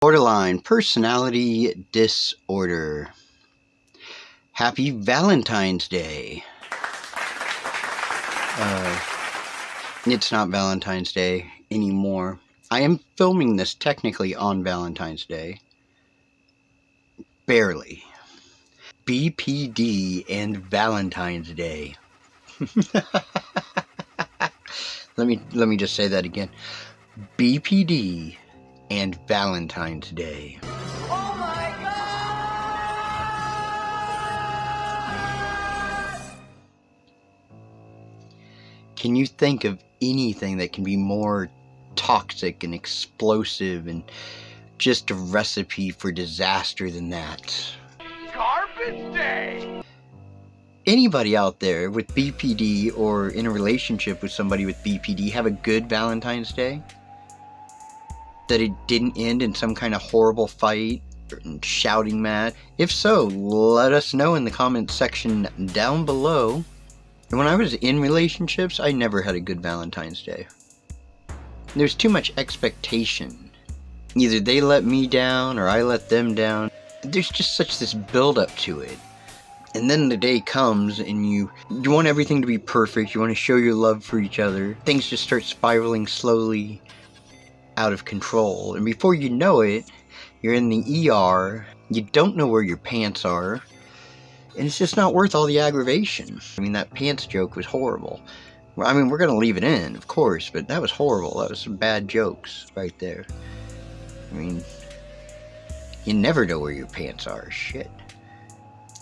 Borderline personality disorder. Happy Valentine's Day. It's not Valentine's Day anymore. I am filming this technically on Valentine's Day. Barely. BPD and Valentine's Day. Let me just say that again. BPD and Valentine's Day. Oh my God! Can you think of anything that can be more toxic and explosive and just a recipe for disaster than that? Garbage Day! Anybody out there with BPD or in a relationship with somebody with BPD have a good Valentine's Day? That it didn't end in some kind of horrible fight or shouting match? If so, let us know in the comments section down below. And when I was in relationships, I never had a good Valentine's Day. There's too much expectation. Either they let me down or I let them down. There's just such this build-up to it. And then the day comes and you want everything to be perfect. You want to show your love for each other. Things just start spiraling slowly out of control. And before you know it, you're in the ER. You don't know where your pants are. And it's just not worth all the aggravation. I mean, that pants joke was horrible. I mean, we're going to leave it in, of course, but that was horrible. That was some bad jokes right there. I mean, you never know where your pants are. Shit.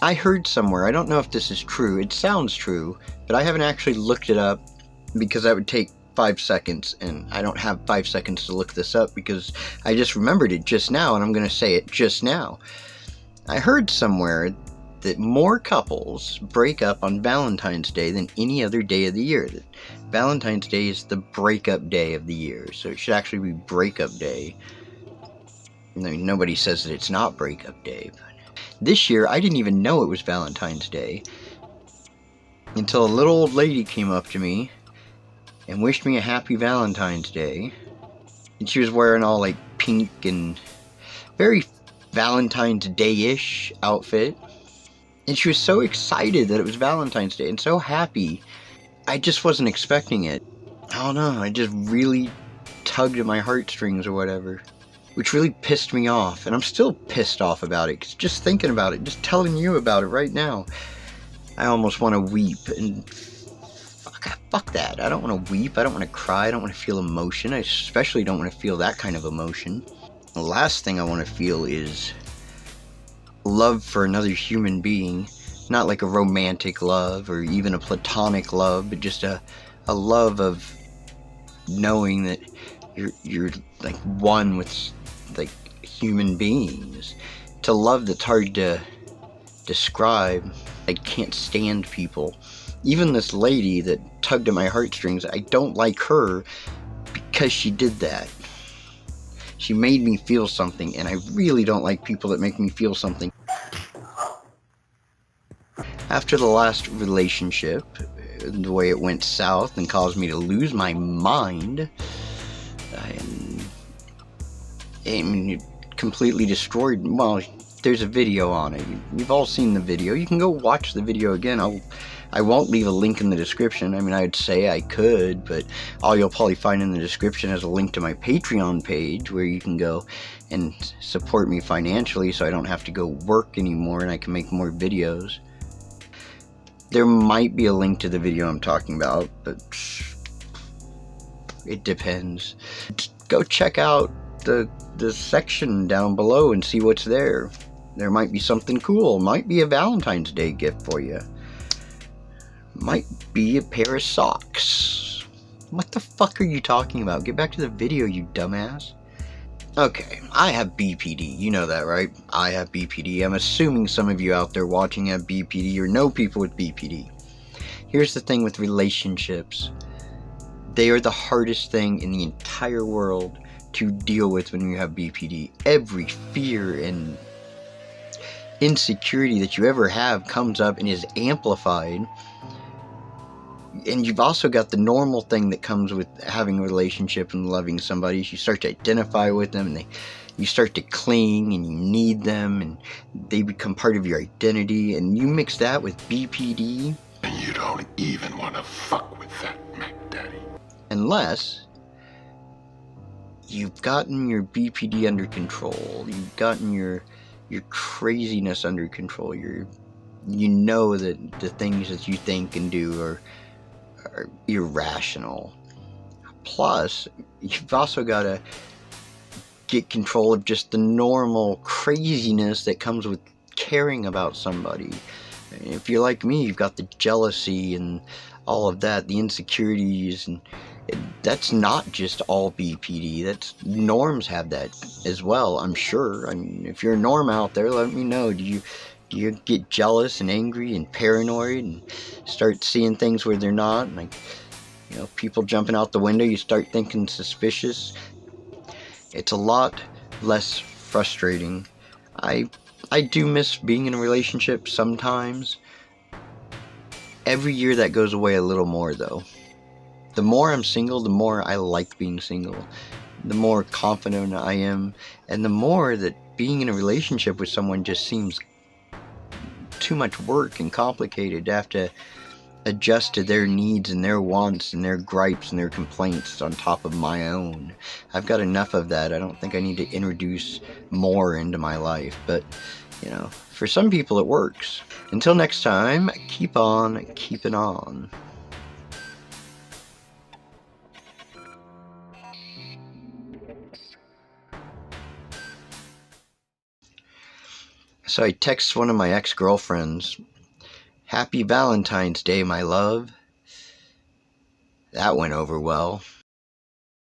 I heard somewhere, I don't know if this is true, it sounds true, but I haven't actually looked it up because that would take 5 seconds, and I don't have 5 seconds to look this up because I just remembered it just now, and I'm going to say it just now. I heard somewhere that more couples break up on Valentine's Day than any other day of the year. That Valentine's Day is the breakup day of the year, so it should actually be breakup day. I mean, nobody says that it's not breakup day, but this year, I didn't even know it was Valentine's Day until a little old lady came up to me and wished me a happy Valentine's Day. And she was wearing all like pink and very Valentine's Day-ish outfit. And she was so excited that it was Valentine's Day and so happy. I just wasn't expecting it. I don't know, I just really tugged at my heartstrings or whatever. Which really pissed me off, and I'm still pissed off about it, because just thinking about it, just telling you about it right now, I almost want to weep, and fuck that. I don't want to weep, I don't want to cry, I don't want to feel emotion, I especially don't want to feel that kind of emotion. The last thing I want to feel is love for another human being, not like a romantic love, or even a platonic love, but just a love of knowing that you're like one with like human beings. It's a love that's hard to describe. I can't stand people. Even this lady that tugged at my heartstrings, I don't like her because she did that. She made me feel something, and I really don't like people that make me feel something. After the last relationship, the way it went south and caused me to lose my mind, I mean, it completely destroyed. Well, there's a video on it. You've all seen the video. You can go watch the video again. I won't leave a link in the description. I mean, I'd say I could, but all you'll probably find in the description is a link to my Patreon page where you can go and support me financially so I don't have to go work anymore and I can make more videos. There might be a link to the video I'm talking about, but it depends. Go check out the section down below and see what's there. There might be something cool. Might be a Valentine's Day gift for you. Might be a pair of socks. What the fuck are you talking about? Get back to the video, you dumbass. Okay, I have BPD. You know that, right? I have BPD. I'm assuming some of you out there watching have BPD or know people with BPD. Here's the thing with relationships. They are the hardest thing in the entire world to deal with when you have BPD. Every fear and insecurity that you ever have comes up and is amplified. And you've also got the normal thing that comes with having a relationship and loving somebody. You start to identify with them, and you start to cling and you need them and they become part of your identity, and you mix that with BPD. And you don't even want to fuck with that, Mac Daddy. Unless you've gotten your BPD under control, you've gotten your craziness under control, you know that the things that you think and do are irrational. Plus, you've also got to get control of just the normal craziness that comes with caring about somebody. If you're like me, you've got the jealousy and all of that, the insecurities, and that's not just all BPD. That's norms have that as well, I'm sure. I mean, if you're a norm out there, let me know. Do you get jealous and angry and paranoid and start seeing things where they're not? Like, people jumping out the window, you start thinking suspicious. It's a lot less frustrating. I do miss being in a relationship sometimes. Every year that goes away a little more, though. The more I'm single, the more I like being single. The more confident I am, and the more that being in a relationship with someone just seems too much work and complicated to have to adjust to their needs and their wants and their gripes and their complaints on top of my own. I've got enough of that. I don't think I need to introduce more into my life, but for some people it works. Until next time, keep on keeping on. So I text one of my ex-girlfriends, "Happy Valentine's Day, my love." That went over well.